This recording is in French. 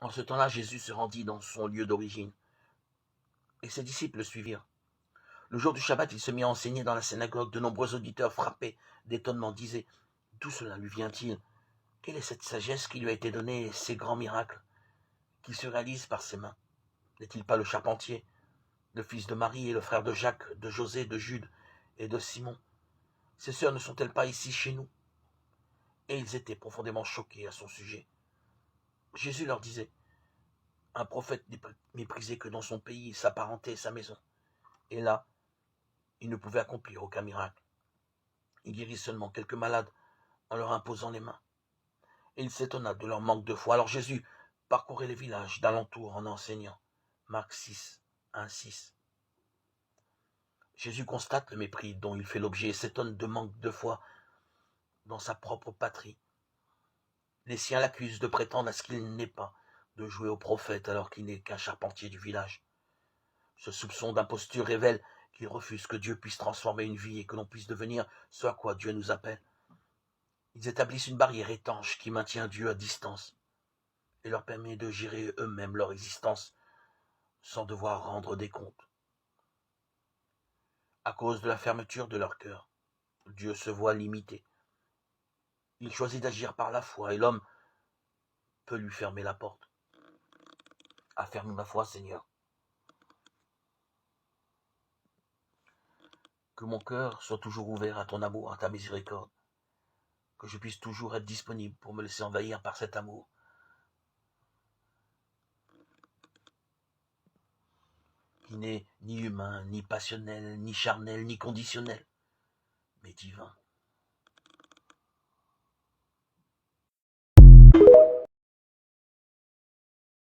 En ce temps-là, Jésus se rendit dans son lieu d'origine, et ses disciples le suivirent. Le jour du Shabbat, il se mit à enseigner dans la synagogue. De nombreux auditeurs, frappés d'étonnement, disaient: d'où cela lui vient-il? Quelle est cette sagesse qui lui a été donnée et ces grands miracles qui se réalisent par ses mains? N'est-il pas le charpentier, le fils de Marie et le frère de Jacques, de José, de Jude et de Simon? Ses sœurs ne sont-elles pas ici chez nous? Et ils étaient profondément choqués à son sujet. Jésus leur disait: un prophète n'est méprisé que dans son pays, sa parenté et sa maison. Et là, il ne pouvait accomplir aucun miracle. Il guérit seulement quelques malades en leur imposant les mains. Et il s'étonna de leur manque de foi. Alors Jésus parcourait les villages d'alentour en enseignant. Marc 6, 1, 6. Jésus constate le mépris dont il fait l'objet et s'étonne de manque de foi dans sa propre patrie. Les siens l'accusent de prétendre à ce qu'il n'est pas, de jouer au prophète alors qu'il n'est qu'un charpentier du village. Ce soupçon d'imposture révèle qu'il refuse que Dieu puisse transformer une vie et que l'on puisse devenir ce à quoi Dieu nous appelle. Ils établissent une barrière étanche qui maintient Dieu à distance et leur permet de gérer eux-mêmes leur existence sans devoir rendre des comptes. À cause de la fermeture de leur cœur, Dieu se voit limité. Il choisit d'agir par la foi et l'homme peut lui fermer la porte. Affermis ma foi, Seigneur. Que mon cœur soit toujours ouvert à ton amour, à ta miséricorde. Que je puisse toujours être disponible pour me laisser envahir par cet amour. Qui n'est ni humain, ni passionnel, ni charnel, ni conditionnel, mais divin.